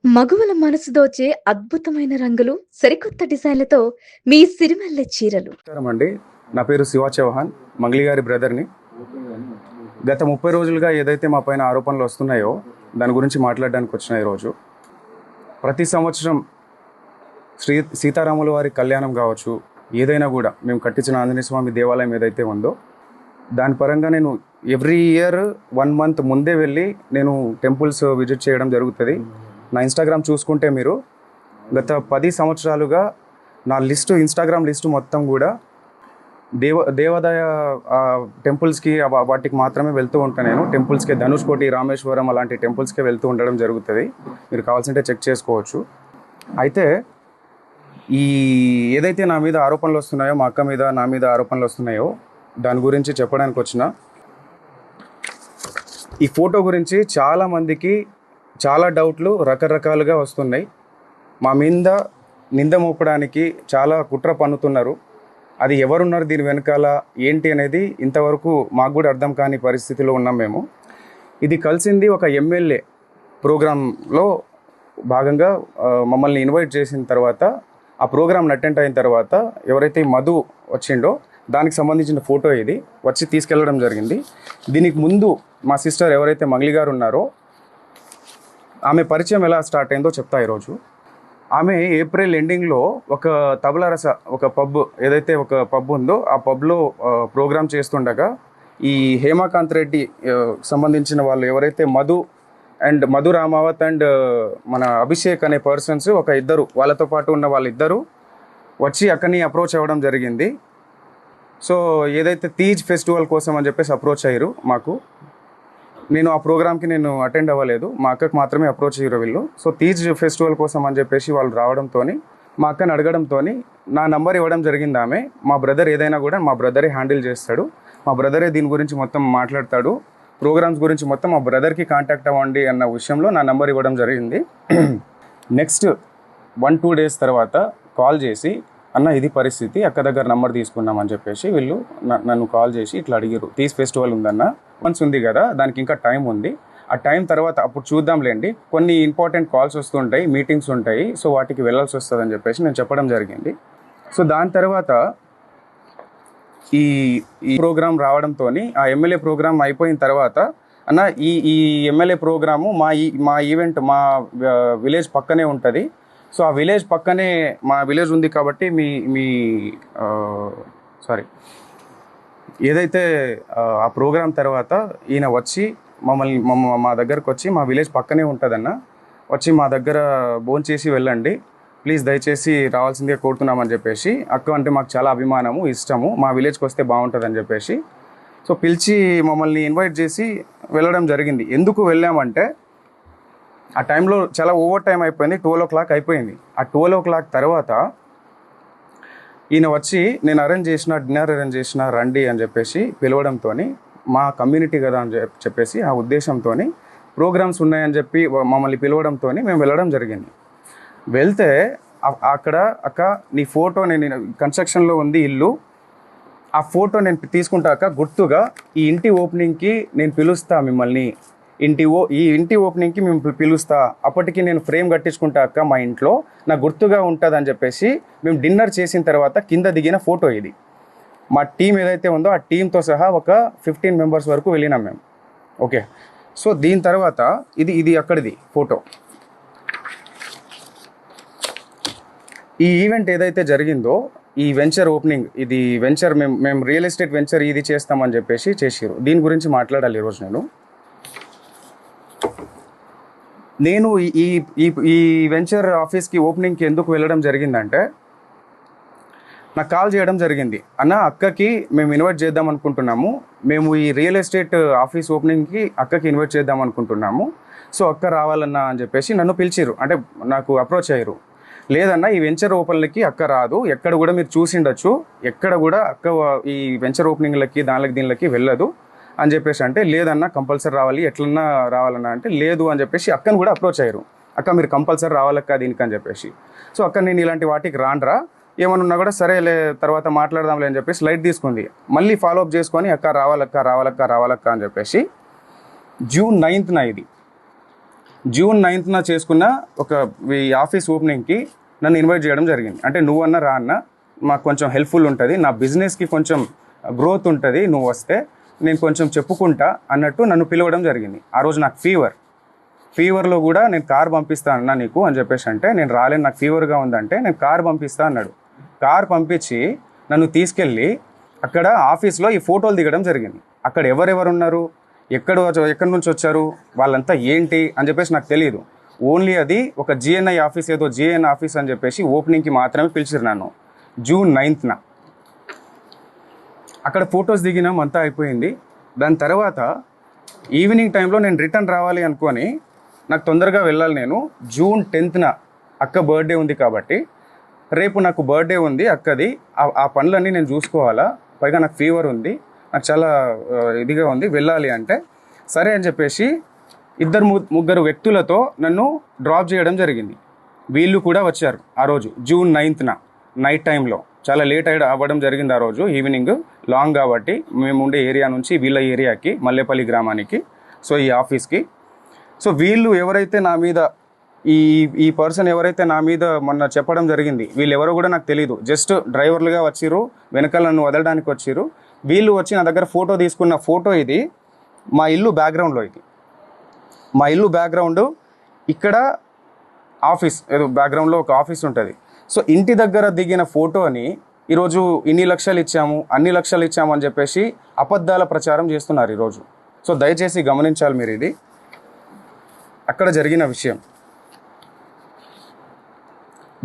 మగువల మనసు దోచే అద్భుతమైన రంగులు, సరికొత్త డిజైన్లతో మీ సిరిమల్లె చీరలు. నమస్కారం అండి. నా పేరు శివ చౌహాన్, మంగ్లీ గారి బ్రదర్ని. గత 30 రోజులుగా ఏదైతే మా పైన ఆరోపణలు వస్తున్నాయో దాని గురించి మాట్లాడడానికి వచ్చిన ఈరోజు. ప్రతి సంవత్సరం సీతారాముల వారి కళ్యాణం కావచ్చు, ఏదైనా కూడా మేము కట్టించిన ఆంజనేయ స్వామి దేవాలయం ఏదైతే ఉందో దాని పరంగా నేను ఎవ్రీ ఇయర్ 1 మంత్ ముందే వెళ్ళి నేను టెంపుల్స్ విజిట్ చేయడం జరుగుతుంది. నా ఇన్స్టాగ్రామ్ చూసుకుంటే మీరు గత 10 సంవత్సరాలుగా నా ఇన్స్టాగ్రామ్ లిస్టు మొత్తం కూడా దేవాదాయ టెంపుల్స్కి వాటికి మాత్రమే వెళ్తూ ఉంటాను. నేను టెంపుల్స్కి ధనుష్కోటి, రామేశ్వరం అలాంటి టెంపుల్స్కే వెళ్తూ ఉండడం జరుగుతుంది. మీరు కావాల్సింటే చెక్ చేసుకోవచ్చు. అయితే ఈ ఏదైతే నా మీద ఆరోపణలు వస్తున్నాయో, మా అక్క మీద నా మీద ఆరోపణలు వస్తున్నాయో దాని గురించి చెప్పడానికి వచ్చిన. ఈ ఫోటో గురించి చాలామందికి చాలా డౌట్లు రకరకాలుగా వస్తున్నాయి. మా మీద నింద మోపడానికి చాలా కుట్ర పన్నుతున్నారు. అది ఎవరున్నారు దీని వెనకాల ఏంటి అనేది ఇంతవరకు మాకు కూడా అర్థం కాని పరిస్థితిలో ఉన్నాం మేము. ఇది కలిసింది ఒక ఎమ్మెల్యే ప్రోగ్రాంలో భాగంగా మమ్మల్ని ఇన్వైట్ చేసిన తర్వాత, ఆ ప్రోగ్రామ్ని అటెండ్ అయిన తర్వాత ఎవరైతే మధు వచ్చిండో దానికి సంబంధించిన ఫోటో ఇది వచ్చి తీసుకెళ్ళడం జరిగింది. దీనికి ముందు మా సిస్టర్ ఎవరైతే మంగ్లీ గారు ఉన్నారో ఆమె పరిచయం ఎలా స్టార్ట్ అయిందో చెప్తా ఈరోజు. ఆమె ఏప్రిల్ ఎండింగ్లో ఒక తబలారస ఒక పబ్ ఏదైతే ఒక పబ్ ఉందో ఆ పబ్లో ప్రోగ్రామ్ చేస్తుండగా ఈ హేమాకాంత్ రెడ్డి సంబంధించిన వాళ్ళు ఎవరైతే మధు రామావత్ అండ్ మన అభిషేక్ అనే పర్సన్స్ ఒక ఇద్దరు వాళ్ళతో పాటు ఉన్న వాళ్ళిద్దరూ వచ్చి అక్కడిని అప్రోచ్ అవ్వడం జరిగింది. సో ఏదైతే తీజ్ ఫెస్టివల్ కోసం అని చెప్పేసి అప్రోచ్ అయ్యారు మాకు. నేను ఆ ప్రోగ్రామ్కి అటెండ్ అవ్వలేదు, మా అక్కకు మాత్రమే అప్రోచ్ అయ్యారు వీళ్ళు. సో తీజ్ ఫెస్టివల్ కోసం అని చెప్పేసి వాళ్ళు రావడంతో మా అక్కని అడగడంతో నా నంబర్ ఇవ్వడం జరిగింది ఆమె. మా బ్రదర్ ఏదైనా కూడా మా బ్రదరే హ్యాండిల్ చేస్తాడు, మా బ్రదరే దీని గురించి మొత్తం మాట్లాడతాడు, ప్రోగ్రామ్స్ గురించి మొత్తం మా బ్రదర్కి కాంటాక్ట్ అవ్వండి అన్న విషయంలో నా నంబర్ ఇవ్వడం జరిగింది. నెక్స్ట్ 1-2 డేస్ తర్వాత కాల్ చేసి, అన్న ఇది పరిస్థితి, అక్క దగ్గర నంబర్ తీసుకున్నామని చెప్పేసి వీళ్ళు నన్ను కాల్ చేసి ఇట్లా అడిగారు. తీజ్ ఫెస్టివల్ ఉందన్న, మంత్స్ ఉంది కదా, దానికి ఇంకా టైం ఉంది, ఆ టైం తర్వాత అప్పుడు చూద్దాంలేండి, కొన్ని ఇంపార్టెంట్ కాల్స్ వస్తుంటాయి, మీటింగ్స్ ఉంటాయి, సో వాటికి వెళ్ళాల్సి వస్తుంది అని చెప్పేసి నేను చెప్పడం జరిగింది. సో దాని తర్వాత ఈ ప్రోగ్రామ్ రావడంతో ఆ ఎమ్మెల్యే ప్రోగ్రామ్ అయిపోయిన తర్వాత, అన్న ఈ ఎమ్మెల్యే ప్రోగ్రాము మా ఈవెంట్ మా విలేజ్ పక్కనే ఉంటుంది, సో ఆ విలేజ్ పక్కనే మా విలేజ్ ఉంది కాబట్టి ఏదైతే ఆ ప్రోగ్రాం తర్వాత ఈయన వచ్చి మా దగ్గరకు వచ్చి, మా విలేజ్ పక్కనే ఉంటుందన్న, వచ్చి మా దగ్గర భోంచేసి వెళ్ళండి ప్లీజ్, దయచేసి రావాల్సిందిగా కోరుతున్నామని చెప్పేసి, అక్క అంటే మాకు చాలా అభిమానము, ఇష్టము, మా విలేజ్కి వస్తే బాగుంటుందని చెప్పేసి సో పిలిచి మమ్మల్ని ఇన్వైట్ చేసి వెళ్ళడం జరిగింది. ఎందుకు వెళ్ళామంటే ఆ టైంలో చాలా ఓవర్ టైం అయిపోయింది, 12 o'clock అయిపోయింది. ఆ 12 o'clock తర్వాత ఈయన వచ్చి నేను డిన్నర్ అరేంజ్ చేసిన రండి అని చెప్పేసి పిలవడంతో, మా కమ్యూనిటీ కదా అని చెప్పేసి ఆ ఉద్దేశంతో ప్రోగ్రామ్స్ ఉన్నాయని చెప్పి మమ్మల్ని పిలవడంతో మేము వెళ్ళడం జరిగింది. వెళ్తే అక్కడ అక్క నీ ఫోటో, నేను కన్స్ట్రక్షన్లో ఉంది ఇల్లు, ఆ ఫోటో నేను తీసుకుంటా అక్క, గుర్తుగా ఈ ఇంటి ఓపెనింగ్కి నేను పిలుస్తా మిమ్మల్ని, ఈ ఇంటి ఓపెనింగ్కి మేము పిలుస్తా, అప్పటికి నేను ఫ్రేమ్ కట్టించుకుంటా అక్క మా ఇంట్లో, నా గుర్తుగా ఉంటుంది అని చెప్పేసి మేము డిన్నర్ చేసిన తర్వాత కింద దిగిన ఫోటో ఇది. మా టీం ఏదైతే ఉందో ఆ టీంతో సహా ఒక 15 members వరకు వెళ్ళినాం మేము. ఓకే, సో దీని తర్వాత ఇది అక్కడిది ఫోటో. ఈ ఈవెంట్ ఏదైతే జరిగిందో, ఈ వెంచర్ ఓపెనింగ్, ఇది వెంచర్ మేము రియల్ ఎస్టేట్ వెంచర్ ఇది చేస్తామని చెప్పేసి చేసిరు. దీని గురించి మాట్లాడాలి ఈరోజు. నేను ఈ వెంచర్ ఆఫీస్కి ఓపెనింగ్కి ఎందుకు వెళ్ళడం జరిగిందంటే, నాకు కాల్ చేయడం జరిగింది, అన్న అక్కకి మేము ఇన్వైట్ చేద్దాం అనుకుంటున్నాము, మేము ఈ రియల్ ఎస్టేట్ ఆఫీస్ ఓపెనింగ్కి అక్కకి ఇన్వైట్ చేద్దాం అనుకుంటున్నాము, సో అక్క రావాలన్నా అని చెప్పేసి నన్ను పిలిచిరు, అంటే నాకు అప్రోచ్ అయ్యారు. లేదన్నా ఈ వెంచర్ ఓపెన్లకి అక్క రాదు, ఎక్కడ కూడా మీరు చూసిండొచ్చు, ఎక్కడ కూడా అక్క ఈ వెంచర్ ఓపెనింగ్లకి దీనికి వెళ్ళదు అని చెప్పేసి అంటే, లేదన్నా కంపల్సరీ రావాలి, ఎట్లన్నా రావాలన్నా అంటే, లేదు అని చెప్పేసి అక్కను కూడా అప్రోచ్ అయ్యారు, అక్క మీరు కంపల్సరీ రావాలక్క దీనికి అని చెప్పేసి. సో అక్క నేను ఇలాంటి వాటికి రాండ్రా, ఏమన్నా కూడా సరేలే తర్వాత మాట్లాడదాంలే అని చెప్పేసి లైట్ తీసుకుంది. మళ్ళీ ఫాలోఅప్ చేసుకొని అక్క రావాలక్క అని చెప్పేసి June 9th ఇది జూన్ 9th చేసుకున్న ఒక ఈ ఆఫీస్ ఓపెనింగ్కి నన్ను ఇన్వైట్ చేయడం జరిగింది. అంటే నువ్వన్నా రా అన్న, మాకు కొంచెం హెల్ప్ఫుల్ ఉంటుంది, నా బిజినెస్కి కొంచెం గ్రోత్ ఉంటుంది, నువ్వు వస్తే నేను కొంచెం చెప్పుకుంటా అన్నట్టు నన్ను పిలవడం జరిగింది. ఆ రోజు నాకు ఫీవర్లో కూడా నేను కార్ పంపిస్తా అన్నా నీకు అని చెప్పేసి అంటే, నేను రాలేను, నాకు ఫీవర్గా ఉందంటే నేను కార్ పంపిస్తా అన్నాడు. కార్ పంపించి నన్ను తీసుకెళ్ళి అక్కడ ఆఫీస్లో ఈ ఫోటోలు దిగడం జరిగింది. అక్కడ ఎవరెవరు ఉన్నారు, ఎక్కడి నుంచి వచ్చారు, వాళ్ళంతా ఏంటి అని చెప్పేసి నాకు తెలియదు. ఓన్లీ అది ఒక జిఎన్ఐ ఆఫీస్, ఏదో జిఎన్ ఆఫీస్ అని చెప్పేసి ఓపెనింగ్కి మాత్రమే పిలిచిరు నన్ను. జూన్ 9th అక్కడ ఫొటోస్ దిగినాం, అంతా అయిపోయింది. దాని తర్వాత ఈవినింగ్ టైంలో నేను రిటర్న్ రావాలి అనుకొని, నాకు తొందరగా వెళ్ళాలి, నేను జూన్ 10th అక్క బర్త్డే ఉంది కాబట్టి రేపు నాకు బర్త్డే ఉంది అక్కది, ఆ పనులన్నీ నేను చూసుకోవాలా, పైగా నాకు ఫీవర్ ఉంది, నాకు చాలా ఇదిగా ఉంది, వెళ్ళాలి అంటే సరే అని చెప్పేసి ముగ్గురు వ్యక్తులతో నన్ను డ్రాప్ చేయడం జరిగింది. వీళ్ళు కూడా వచ్చారు ఆ రోజు జూన్ 9th నైట్ టైంలో. చాలా లేట్ అవ్వడం జరిగింది ఆ రోజు ఈవినింగ్, లాంగ్ కాబట్టి మేము ఉండే ఏరియా నుంచి వీళ్ళ ఏరియాకి, మల్లేపల్లి గ్రామానికి, సో ఈ ఆఫీస్కి. సో వీళ్ళు ఎవరైతే నా మీద ఈ పర్సన్ ఎవరైతే నా మీద మొన్న చెప్పడం జరిగింది, వీళ్ళు ఎవరో కూడా నాకు తెలియదు, జస్ట్ డ్రైవర్లుగా వచ్చిర్రు, వెనకాల నన్ను వదలడానికి వచ్చిర్రు. వీళ్ళు వచ్చి నా దగ్గర ఫోటో తీసుకున్న ఫోటో ఇది, మా ఇల్లు బ్యాక్గ్రౌండ్లో, ఇది మా ఇల్లు బ్యాక్గ్రౌండ్, ఇక్కడ ఆఫీస్, ఏదో బ్యాక్గ్రౌండ్లో ఒక ఆఫీస్ ఉంటుంది. సో ఇంటి దగ్గర దిగిన ఫోటోని ఈరోజు ఇన్ని లక్షలు ఇచ్చాము, అన్ని లక్షలు ఇచ్చాము అని చెప్పేసి అబద్ధాల ప్రచారం చేస్తున్నారు ఈరోజు. సో దయచేసి గమనించాలి మీరు, ఇది అక్కడ జరిగిన విషయం.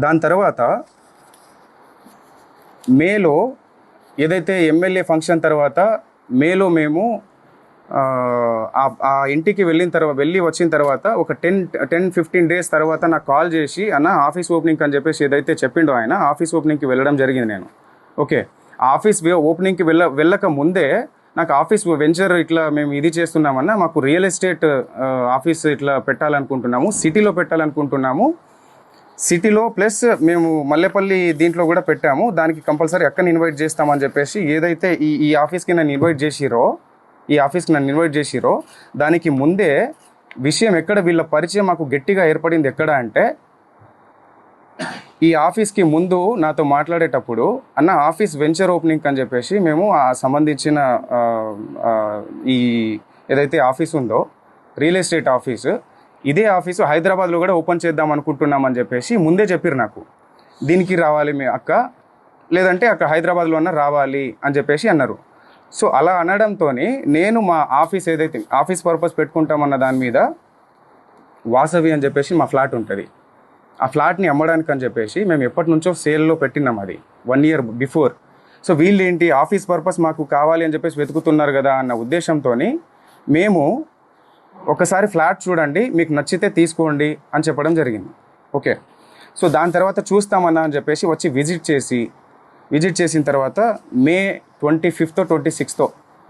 దాని తర్వాత మేలో ఏదైతే ఎమ్మెల్యే ఫంక్షన్ తర్వాత మేలో మేము ఆ ఇంటికి వెళ్ళి వచ్చిన తర్వాత ఒక 10-15 days తర్వాత నాకు కాల్ చేసి, అన్న ఆఫీస్ ఓపెనింగ్ అని చెప్పేసి ఏదైతే చెప్పిండో ఆయన, ఆఫీస్ ఓపెనింగ్కి వెళ్ళడం జరిగింది నేను. ఓకే, ఆఫీస్ ఓపెనింగ్కి వెళ్ళక ముందే నాకు ఆఫీస్ వెంచర్ ఇట్లా మేము ఇది చేస్తున్నామన్నా, మాకు రియల్ ఎస్టేట్ ఆఫీస్ ఇట్లా పెట్టాలనుకుంటున్నాము, సిటీలో పెట్టాలనుకుంటున్నాము, సిటీలో ప్లస్ మేము మల్లేపల్లి దీంట్లో కూడా పెట్టాము, దానికి కంపల్సరీ అక్కని ఇన్వైట్ చేస్తామని చెప్పేసి ఏదైతే ఈ ఆఫీస్కి నన్ను ఇన్వైట్ చేసిరో దానికి ముందే విషయం ఎక్కడ, వీళ్ళ పరిచయం మాకు గట్టిగా ఏర్పడింది ఎక్కడ అంటే, ఈ ఆఫీస్కి ముందు నాతో మాట్లాడేటప్పుడు అన్న ఆఫీస్ వెంచర్ ఓపెనింగ్ అని చెప్పేసి మేము ఆ సంబంధించిన ఈ ఏదైతే ఆఫీస్ ఉందో రియల్ ఎస్టేట్ ఆఫీసు, ఇదే ఆఫీసు హైదరాబాద్లో కూడా ఓపెన్ చేద్దాం అనుకుంటున్నామని చెప్పేసి ముందే చెప్పారు నాకు. దీనికి రావాలి మీ అక్క, లేదంటే అక్కడ హైదరాబాద్లో అన్న రావాలి అని చెప్పేసి అన్నారు. సో అలా అనడంతో నేను మా ఆఫీస్ ఏదైతే ఆఫీస్ పర్పస్ పెట్టుకుంటామన్న దాని మీద వాసవి అని చెప్పేసి మా ఫ్లాట్ ఉంటుంది, ఆ ఫ్లాట్ని అమ్మడానికి అని చెప్పేసి మేము ఎప్పటి నుంచో సేల్లో పెట్టినాం, అది 1 year బిఫోర్. సో వీళ్ళు ఏంటి ఆఫీస్ పర్పస్ మాకు కావాలి అని చెప్పేసి వెతుకుతున్నారు కదా అన్న ఉద్దేశంతో మేము ఒకసారి ఫ్లాట్ చూడండి, మీకు నచ్చితే తీసుకోండి అని చెప్పడం జరిగింది. ఓకే, సో దాని తర్వాత చూస్తామన్నా అని చెప్పేసి వచ్చి విజిట్ చేసిన తర్వాత మే 25th 26th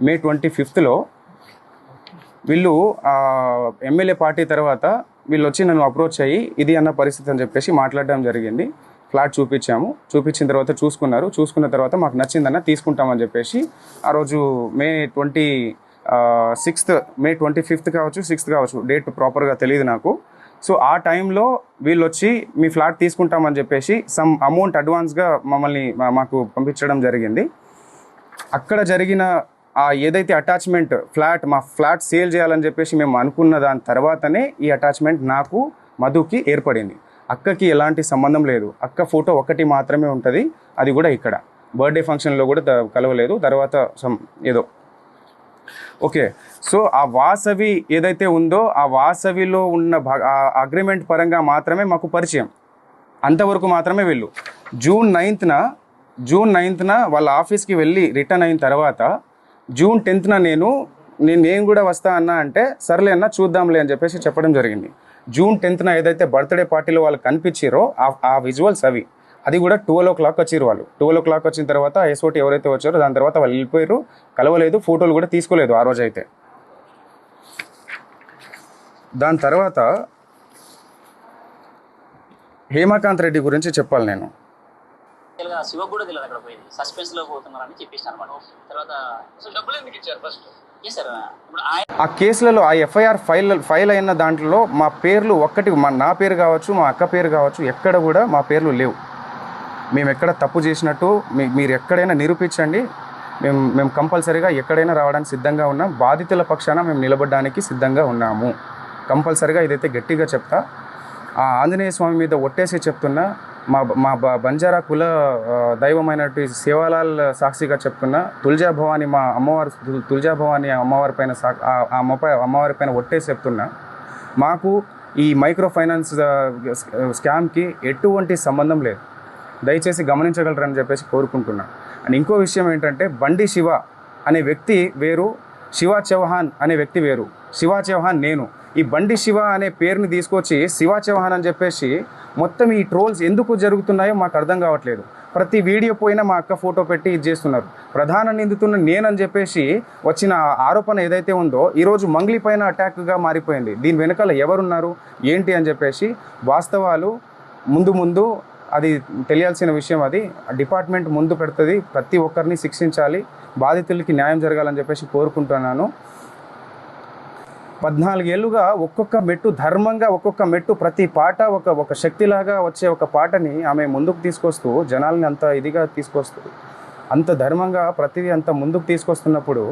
మే 25th వీళ్ళు ఎమ్మెల్యే పార్టీ తర్వాత వీళ్ళు వచ్చి నన్ను అప్రోచ్ అయ్యి ఇది అన్న పరిస్థితి అని చెప్పేసి మాట్లాడడం జరిగింది. ఫ్లాట్ చూపించిన తర్వాత చూసుకున్న తర్వాత మాకు నచ్చిందన్న తీసుకుంటామని చెప్పేసి ఆ రోజు మే 25th కావచ్చు 6th కావచ్చు, డేట్ ప్రాపర్గా తెలియదు నాకు. సో ఆ టైంలో వీళ్ళు వచ్చి మీ ఫ్లాట్ తీసుకుంటామని చెప్పేసి సమ్ అమౌంట్ అడ్వాన్స్గా మాకు పంపించడం జరిగింది. అక్కడ జరిగిన ఏదైతే అటాచ్మెంట్ మా ఫ్లాట్ సేల్ చేయాలని చెప్పేసి మేము అనుకున్న దాని తర్వాతనే ఈ అటాచ్మెంట్ నాకు మధుకి ఏర్పడింది. అక్కకి ఎలాంటి సంబంధం లేదు, అక్క ఫోటో ఒకటి మాత్రమే ఉంటుంది, అది కూడా ఇక్కడ బర్త్డే ఫంక్షన్లో కూడా కలవలేదు, తర్వాత ఏదో. ఓకే, సో ఆ వాసవి ఏదైతే ఉందో ఆ వాసవిలో ఉన్న అగ్రిమెంట్ పరంగా మాత్రమే మాకు పరిచయం, అంతవరకు మాత్రమే వీళ్ళు. జూన్ 9th వాళ్ళ ఆఫీస్కి వెళ్ళి రిటర్న్ అయిన తర్వాత జూన్ 10th నేను కూడా వస్తా అన్నా అంటే సర్లే అన్న చూద్దాంలే అని చెప్పేసి చెప్పడం జరిగింది. జూన్ 10th ఏదైతే బర్త్డే పార్టీలో వాళ్ళు కనిపించారో ఆ విజువల్స్ అవి, అది కూడా 12 o'clock వచ్చారు వాళ్ళు. 12 o'clock వచ్చిన తర్వాత ఎస్ఓటి ఎవరైతే వచ్చారో దాని తర్వాత వాళ్ళు వెళ్ళిపోయారు, కలవలేదు, ఫోటోలు కూడా తీసుకోలేదు ఆ రోజు అయితే. దాని తర్వాత హేమకాంత్ రెడ్డి గురించి చెప్పాలి నేను. శివ కూడా తెలియదు అక్కడ పోయింది, సస్పెన్స్ లో పోతున్నారని చెప్పేసి అనమాట. తర్వాత అసలు డబ్బులు ఎందుకు ఇచ్చారు ఫస్ట్? ఆ కేసులలో ఆ ఎఫ్ఐఆర్ ఫైల్ అయిన దాంట్లో మా పేర్లు నా పేరు కావచ్చు, మా అక్క పేరు కావచ్చు, ఎక్కడ కూడా మా పేర్లు లేవు. మేము ఎక్కడ తప్పు చేసినట్టు మీరు ఎక్కడైనా నిరూపించండి. మేము కంపల్సరీగా ఎక్కడైనా రావడానికి సిద్ధంగా ఉన్నాం. బాధితుల పక్షాన మేము నిలబడడానికి సిద్ధంగా ఉన్నాము. కంపల్సరీగా ఇదైతే గట్టిగా చెప్తా. ఆ ఆంజనేయ స్వామి మీద ఒట్టేసి చెప్తున్నా. మా బంజారా కుల దైవమైనటువంటి సేవాలాల్ సాక్షిగా చెప్తున్నా. తుల్జా భవాని మా అమ్మవారు, తుల్జా భవాని అమ్మవారి పైన అమ్మవారి పైన ఒట్టేసి చెప్తున్నా. మాకు ఈ మైక్రో ఫైనాన్స్ స్కామ్కి ఎటువంటి సంబంధం లేదు. దయచేసి గమనించగలరని చెప్పేసి కోరుకుంటున్నా. అండ్ ఇంకో విషయం ఏంటంటే, బండి శివ అనే వ్యక్తి వేరు, శివ చౌహాన్ అనే వ్యక్తి వేరు. శివ చౌహాన్ నేను. ఈ బండి శివ అనే పేరుని తీసుకొచ్చి శివ చౌహాన్ అని చెప్పేసి మొత్తం ఈ ట్రోల్స్ ఎందుకు జరుగుతున్నాయో మాకు అర్థం కావట్లేదు. ప్రతి వీడియో పోయినా మా అక్క ఫోటో పెట్టి ఇది చేస్తున్నారు. ప్రధాన నిందితున్న నేనని చెప్పేసి వచ్చిన ఆరోపణ ఏదైతే ఉందో ఈరోజు మంగ్లీ పైన అటాక్గా మారిపోయింది. దీని వెనకాల ఎవరున్నారు ఏంటి అని చెప్పేసి వాస్తవాలు ముందు అది తెలియాల్సిన విషయం. అది డిపార్ట్మెంట్ ముందు పెడుతుంది. ప్రతి ఒక్కరిని శిక్షించాలి, బాధితులకి న్యాయం జరగాలని చెప్పేసి కోరుకుంటున్నాను. 14 ఏళ్ళుగా ఒక్కొక్క మెట్టు ధర్మంగా, ఒక్కొక్క మెట్టు ప్రతి పాట ఒక శక్తిలాగా వచ్చే ఒక పాటని ఆమె ముందుకు తీసుకొస్తూ జనాల్ని అంత ఇదిగా తీసుకొస్తూ అంత ధర్మంగా ప్రతిదీ అంత ముందుకు తీసుకొస్తున్నప్పుడు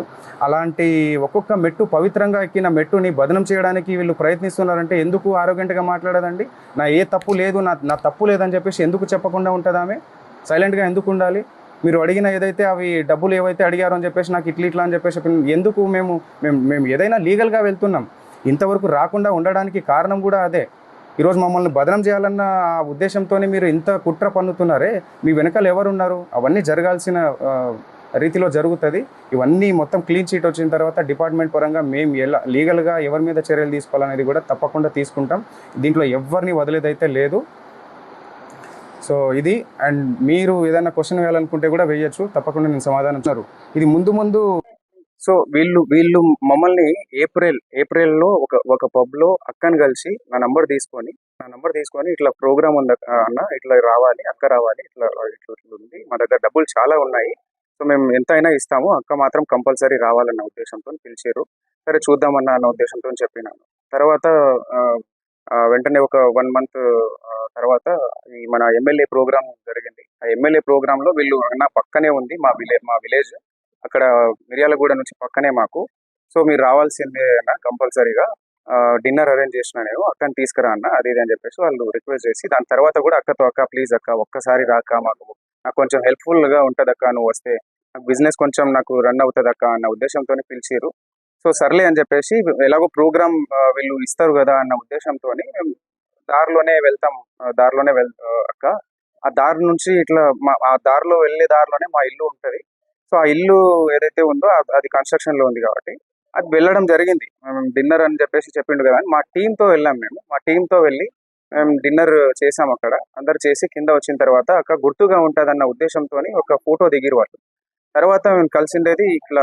అలాంటి ఒక్కొక్క మెట్టు పవిత్రంగా ఎక్కిన మెట్టుని బదనం చేయడానికి వీళ్ళు ప్రయత్నిస్తున్నారంటే ఎందుకు ఆరోగ్యంగా మాట్లాడదండి? నా ఏ తప్పు లేదు, నా తప్పు లేదని చెప్పేసి ఎందుకు చెప్పకుండా ఉంటుంది? ఆమె సైలెంట్గా ఎందుకు ఉండాలి? మీరు అడిగిన ఏదైతే అవి డబ్బులు ఏవైతే అడిగారో అని చెప్పేసి నాకు ఇట్లా అని చెప్పేసి ఎందుకు మేము ఏదైనా లీగల్గా వెళ్తున్నాం. ఇంతవరకు రాకుండా ఉండడానికి కారణం కూడా అదే. ఈరోజు మమ్మల్ని బదనం చేయాలన్న ఆ ఉద్దేశంతోనే మీరు ఇంత కుట్ర పన్నుతున్నారే. మీ వెనకాల ఎవరున్నారు? అవన్నీ జరగాల్సిన రీతిలో జరుగుతుంది. ఇవన్నీ మొత్తం క్లీన్ చీట్ వచ్చిన తర్వాత డిపార్ట్మెంట్ పరంగా మేము ఎలా లీగల్గా ఎవరి మీద చర్యలు తీసుకోవాలనేది కూడా తప్పకుండా తీసుకుంటాం. దీంట్లో ఎవరిని వదిలేదైతే లేదు. సో ఇది. అండ్ మీరు ఏదైనా క్వశ్చన్ వేయాలనుకుంటే కూడా వేయచ్చు, తప్పకుండా నేను సమాధానం ఇస్తారు. ఇది ముందు సో వీళ్ళు మమ్మల్ని ఏప్రిల్లో ఒక పబ్లో అక్కని కలిసి నా నంబర్ తీసుకొని ఇట్లా ప్రోగ్రామ్ ఉంది అన్న, ఇట్లా రావాలి, అక్క రావాలి, ఇట్లా ఉంది, మా దగ్గర డబ్బులు చాలా ఉన్నాయి, సో మేము ఎంత అయినా ఇస్తాము, అక్క మాత్రం కంపల్సరీ రావాలన్న ఉద్దేశంతో పిలిచారు. సరే చూద్దామన్న అన్న ఉద్దేశంతో చెప్పినాను. తర్వాత వెంటనే ఒక 1 month తర్వాత ఈ మన ఎమ్మెల్యే ప్రోగ్రామ్ జరిగింది. ఆ ఎమ్మెల్యే ప్రోగ్రాంలో వీళ్ళు నా పక్కనే ఉంది మా విలేజ్, అక్కడ మిర్యాలగూడ నుంచి పక్కనే మాకు. సో మీరు రావాల్సిందే అన్న, కంపల్సరీగా డిన్నర్ అరేంజ్ చేసిన నేను, అక్కని తీసుకురా అన్న, అది ఇది అని చెప్పేసి వాళ్ళు రిక్వెస్ట్ చేసి, దాని తర్వాత కూడా అక్కతో అక్క ప్లీజ్ అక్క ఒక్కసారి రాక, నాకు కొంచెం హెల్ప్ఫుల్గా ఉంటుంది అక్క, నువ్వు వస్తే నాకు బిజినెస్ కొంచెం నాకు రన్ అవుతుంది అక్క అన్న ఉద్దేశంతో పిలిచారు. సో సర్లే అని చెప్పేసి ఎలాగో ప్రోగ్రామ్ వీళ్ళు ఇస్తారు కదా అన్న ఉద్దేశంతో మేము దారిలోనే వెళ్తాం. అక్క ఆ దారి నుంచి ఇట్లా ఆ దారిలో వెళ్ళే దారిలోనే మా ఇల్లు ఉంటుంది. సో ఆ ఇల్లు ఏదైతే ఉందో అది కన్స్ట్రక్షన్లో ఉంది కాబట్టి అది వెళ్ళడం జరిగింది. మేము డిన్నర్ అని చెప్పేసి చెప్పిండు కదా, మా టీంతో వెళ్ళాం. మా టీంతో వెళ్ళి మేము డిన్నర్ చేసాం. అక్కడ అందరు చేసి కింద వచ్చిన తర్వాత అక్క గుర్తుగా ఉంటుందన్న ఉద్దేశంతో ఒక ఫోటో దిగిరు వాళ్ళు. తర్వాత మేము కలిసిండేది ఇట్లా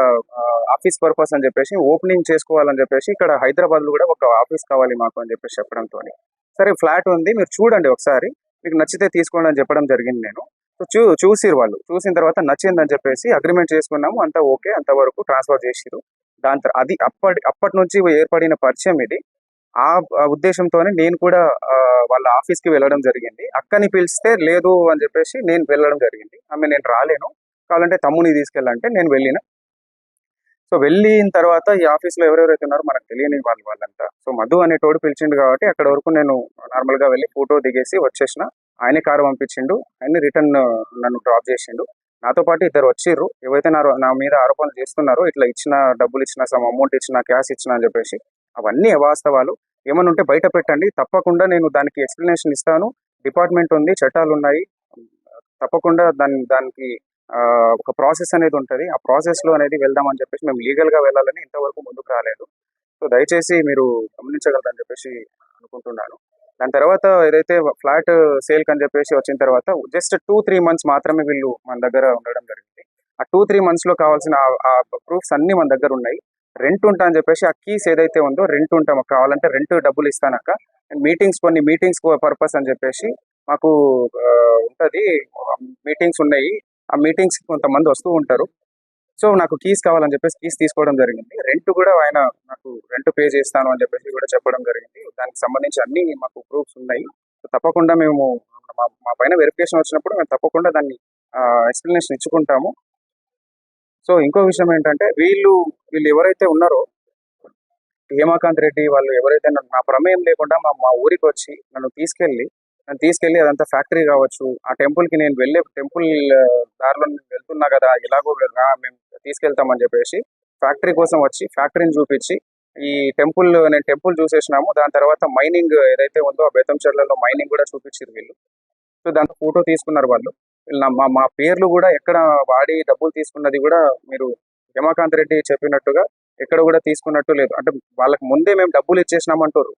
ఆఫీస్ పర్పస్ అని చెప్పేసి, ఓపెనింగ్ చేసుకోవాలని చెప్పేసి, ఇక్కడ హైదరాబాద్లో కూడా ఒక ఆఫీస్ కావాలి మాకు అని చెప్పేసి చెప్పడంతో, సరే ఫ్లాట్ ఉంది మీరు చూడండి ఒకసారి, మీకు నచ్చితే తీసుకోండి అని చెప్పడం జరిగింది. నేను చూసిరు వాళ్ళు, చూసిన తర్వాత నచ్చిందని చెప్పేసి అగ్రిమెంట్ చేసుకున్నాము. అంతా ఓకే, అంతవరకు ట్రాన్స్ఫర్ చేసిరు. అది అప్పటి నుంచి ఏర్పడిన పరిచయం ఇది. ఆ ఉద్దేశంతోనే నేను కూడా వాళ్ళ ఆఫీస్కి వెళ్ళడం జరిగింది. అక్కని పిలిస్తే లేదు అని చెప్పేసి నేను వెళ్ళడం జరిగింది. నేను రాలేను, కావాలంటే తమ్ముని తీసుకెళ్ళాలంటే నేను వెళ్ళిన. సో వెళ్ళిన తర్వాత ఈ ఆఫీస్లో ఎవరెవరైతే ఉన్నారో మనకు తెలియని వాళ్ళంతా. సో మధు అనేటోడు పిలిచిండు కాబట్టి అక్కడ వరకు నేను నార్మల్గా వెళ్ళి ఫోటో దిగేసి వచ్చేసిన. ఆయనే కారు పంపించిండు, ఆయన రిటర్న్ నన్ను డ్రాప్ చేసిండు. నాతో పాటు ఇద్దరు వచ్చిర్రు, ఏవైతే నా మీద ఆరోపణలు చేస్తున్నారో, ఇట్లా డబ్బులు ఇచ్చిన, సమ్ అమౌంట్ ఇచ్చిన, క్యాష్ ఇచ్చిన అని చెప్పేసి, అవన్నీ అవాస్తవాలు. ఏమైనా ఉంటే బయట పెట్టండి, తప్పకుండా నేను దానికి ఎక్స్ప్లెనేషన్ ఇస్తాను. డిపార్ట్మెంట్ ఉంది, చట్టాలు ఉన్నాయి, తప్పకుండా దానికి ఒక ప్రాసెస్ అనేది ఉంటుంది. ఆ ప్రాసెస్లో అనేది వెళ్దామని చెప్పేసి మేము లీగల్గా వెళ్ళాలని ఇంతవరకు ముందుకు రాలేదు. సో దయచేసి మీరు గమనించగలరని చెప్పేసి అనుకుంటున్నాను. దాని తర్వాత ఏదైతే ఫ్లాట్ సేల్కి అని చెప్పేసి వచ్చిన తర్వాత జస్ట్ 2-3 months మాత్రమే వీళ్ళు మన దగ్గర ఉండడం జరిగింది. ఆ 2-3 monthsలో కావాల్సిన ఆ ప్రూఫ్స్ అన్నీ మన దగ్గర ఉన్నాయి. రెంట్ ఉంటా అని చెప్పేసి ఆ కీస్ ఏదైతే ఉందో రెంట్ ఉంటాం, కావాలంటే రెంట్ డబ్బులు ఇస్తానక్క, కొన్ని మీటింగ్స్ పర్పస్ అని చెప్పేసి మాకు ఉంటుంది, మీటింగ్స్ ఉన్నాయి. ఆ మీటింగ్స్ కొంతమంది వస్తూ ఉంటారు. సో నాకు కీస్ కావాలని చెప్పేసి కీస్ తీసుకోవడం జరిగింది. రెంట్ కూడా ఆయన నాకు రెంట్ పే చేస్తాను అని చెప్పేసి కూడా చెప్పడం జరిగింది. దానికి సంబంధించి అన్ని మాకు ప్రూఫ్స్ ఉన్నాయి. సో తప్పకుండా మేము మా పైన వెరిఫికేషన్ వచ్చినప్పుడు మేము తప్పకుండా దాన్ని ఎక్స్ప్లెనేషన్ ఇచ్చుకుంటాము. సో ఇంకో విషయం ఏంటంటే వీళ్ళు ఎవరైతే ఉన్నారో హేమాకాంత్ రెడ్డి వాళ్ళు ఎవరైతే నా ప్రమేయం లేకుండా మా ఊరికి వచ్చి నన్ను తీసుకెళ్ళి అదంతా ఫ్యాక్టరీ కావచ్చు, ఆ టెంపుల్కి నేను వెళ్ళే టెంపుల్ దారిలో నేను వెళ్తున్నా కదా, ఎలాగో మేము తీసుకెళ్తామని చెప్పేసి ఫ్యాక్టరీ కోసం వచ్చి ఫ్యాక్టరీని చూపించి నేను టెంపుల్ చూసేసినాము. దాని తర్వాత మైనింగ్ ఏదైతే ఉందో ఆ బెతంచెర్లలో మైనింగ్ కూడా చూపించారు వీళ్ళు. సో దాంతో ఫోటో తీసుకున్నారు వాళ్ళు. మా పేర్లు కూడా ఎక్కడ వాడి డబ్బులు తీసుకున్నది కూడా మీరు హేమాకాంత్ రెడ్డి చెప్పినట్టుగా ఎక్కడ కూడా తీసుకున్నట్టు లేదు. అంటే వాళ్ళకి ముందే మేము డబ్బులు ఇచ్చేసినామంటారు.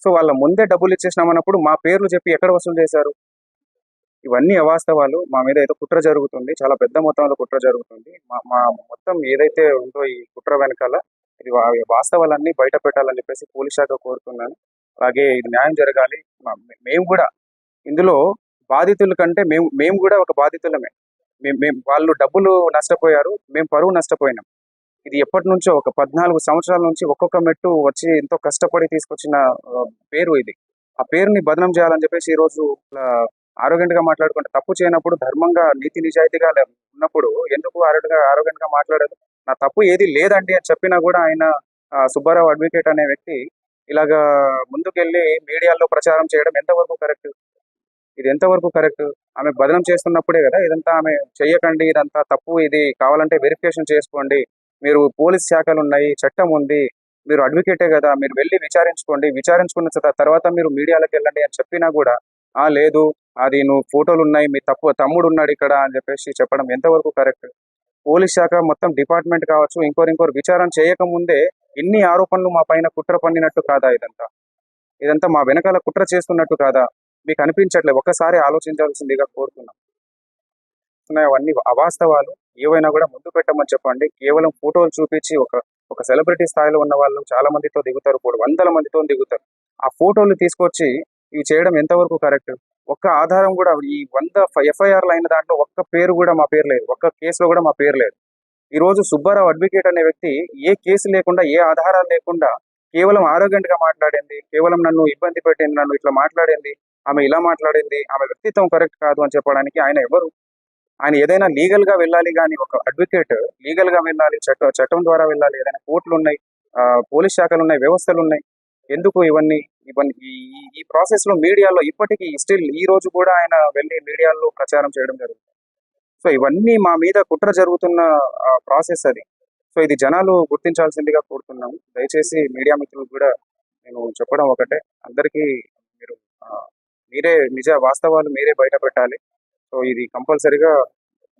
సో వాళ్ళ ముందే డబ్బులు ఇచ్చేసినామన్నప్పుడు మా పేర్లు చెప్పి ఎక్కడ వసూలు చేశారు? ఇవన్నీ అవాస్తవాలు. మా మీద ఏదో కుట్ర జరుగుతుంది, చాలా పెద్ద మొత్తంలో కుట్ర జరుగుతుంది. మా మొత్తం ఏదైతే ఉందో ఈ కుట్ర వెనకాల ఇది వాస్తవాలన్నీ బయట పెట్టాలని చెప్పేసి పోలీస్ శాఖ కోరుతున్నాను. అలాగే ఇది న్యాయం జరగాలి. మేము కూడా ఇందులో బాధితుల కంటే మేము కూడా ఒక బాధితులమే. వాళ్ళు డబ్బులు నష్టపోయారు, మేము పరువు నష్టపోయినాం. ఇది ఎప్పటి నుంచో ఒక 14 సంవత్సరాల నుంచి ఒక్కొక్క మెట్టు వచ్చి ఎంతో కష్టపడి తీసుకొచ్చిన పేరు ఇది. ఆ పేరుని బదనం చేయాలని చెప్పేసి ఈరోజు ఆరోగ్యంట్ గా మాట్లాడుకుంటే, తప్పు చేయనప్పుడు ధర్మంగా నీతి నిజాయితీగా ఉన్నప్పుడు ఎందుకు ఆరోగ్యంట్ గా మాట్లాడదు? నా తప్పు ఏది లేదండి అని చెప్పినా కూడా ఆయన సుబ్బారావు అడ్వకేట్ అనే వ్యక్తి ఇలాగా ముందుకెళ్ళి మీడియాలో ప్రచారం చేయడం ఎంతవరకు కరెక్ట్? ఇది ఎంతవరకు కరెక్ట్? ఆమె బదనం చేస్తున్నప్పుడే కదా ఇదంతా, ఆమె చెయ్యకండి, ఇదంతా తప్పు, ఇది కావాలంటే వెరిఫికేషన్ చేసుకోండి, మీరు పోలీస్ శాఖలు ఉన్నాయి, చట్టం ఉంది, మీరు అడ్వకేటే కదా, మీరు వెళ్ళి విచారించుకున్న తర్వాత మీరు మీడియాలోకి వెళ్ళండి అని చెప్పినా కూడా లేదు, అది నువ్వు ఫోటోలు ఉన్నాయి, మీ తమ్ముడు ఉన్నాడు ఇక్కడ అని చెప్పేసి చెప్పడం ఎంతవరకు కరెక్ట్? పోలీస్ శాఖ మొత్తం డిపార్ట్మెంట్ కావచ్చు, ఇంకోరు విచారణ చేయకముందే ఇన్ని ఆరోపణలు మా పైన కుట్ర పన్నినట్టు కాదా? ఇదంతా మా వెనకాల కుట్ర చేస్తున్నట్టు కాదా? మీకు అనిపించట్లేదు? ఒక్కసారి ఆలోచించాల్సిందిగా కోరుతున్నాం. అవన్నీ అవాస్తవాలు. ఏవైనా కూడా ముందు పెట్టమని చెప్పండి. కేవలం ఫోటోలు చూపించి ఒక సెలబ్రిటీ స్థాయిలో ఉన్న వాళ్ళు చాలా మందితో దిగుతారు, కూడా వందల మందితో దిగుతారు. ఆ ఫోటోలు తీసుకొచ్చి ఇవి చేయడం ఎంతవరకు కరెక్ట్? ఒక్క ఆధారం కూడా, ఈ 100 ఎఫ్ఐఆర్లు అయిన దాంట్లో ఒక్క పేరు కూడా మా పేరు లేదు, ఒక్క కేసులో కూడా మా పేరు లేదు. ఈ రోజు సుబ్బారావు అడ్వకేట్ అనే వ్యక్తి ఏ కేసు లేకుండా, ఏ ఆధారాలు లేకుండా కేవలం ఆరోగ్యంట్ గా మాట్లాడింది, కేవలం నన్ను ఇబ్బంది పెట్టింది, నన్ను ఇట్లా మాట్లాడింది, ఆమె ఇలా మాట్లాడింది, ఆమె వ్యక్తిత్వం కరెక్ట్ కాదు అని చెప్పడానికి ఆయన ఎవరు? ఆయన ఏదైనా లీగల్ గా వెళ్ళాలి, కానీ ఒక అడ్వకేట్ లీగల్ గా వెళ్ళాలి, చట్టం ద్వారా వెళ్ళాలి. ఏదైనా కోర్టులు ఉన్నాయి, పోలీస్ శాఖలు ఉన్నాయి, వ్యవస్థలు ఉన్నాయి. ఎందుకు ఇవన్నీ ఈ ప్రాసెస్ లో మీడియాలో ఇప్పటికీ స్టిల్ ఈ రోజు కూడా ఆయన వెళ్ళి మీడియాలో ప్రచారం చేయడం జరుగుతుంది. సో ఇవన్నీ మా మీద కుట్ర జరుగుతున్న ప్రాసెస్ అది. సో ఇది జనాలు గుర్తించాల్సిందిగా కోరుతున్నాము. దయచేసి మీడియా మిత్రులు కూడా నేను చెప్పడం ఒకటే, అందరికీ మీరు మీరే వాస్తవాలు మీరే బయట పెట్టాలి. సో ఇది కంపల్సరీగా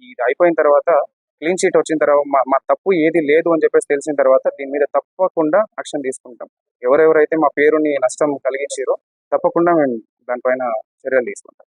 ఇది అయిపోయిన తర్వాత, క్లీన్ షీట్ వచ్చిన తర్వాత, మా తప్పు ఏది లేదు అని చెప్పేసి తెలిసిన తర్వాత దీని మీద తప్పకుండా యాక్షన్ తీసుకుంటాం. ఎవరెవరైతే మా పేరుని నష్టం కలిగించారో తప్పకుండా మేము దానిపైన చర్యలు తీసుకుంటాం.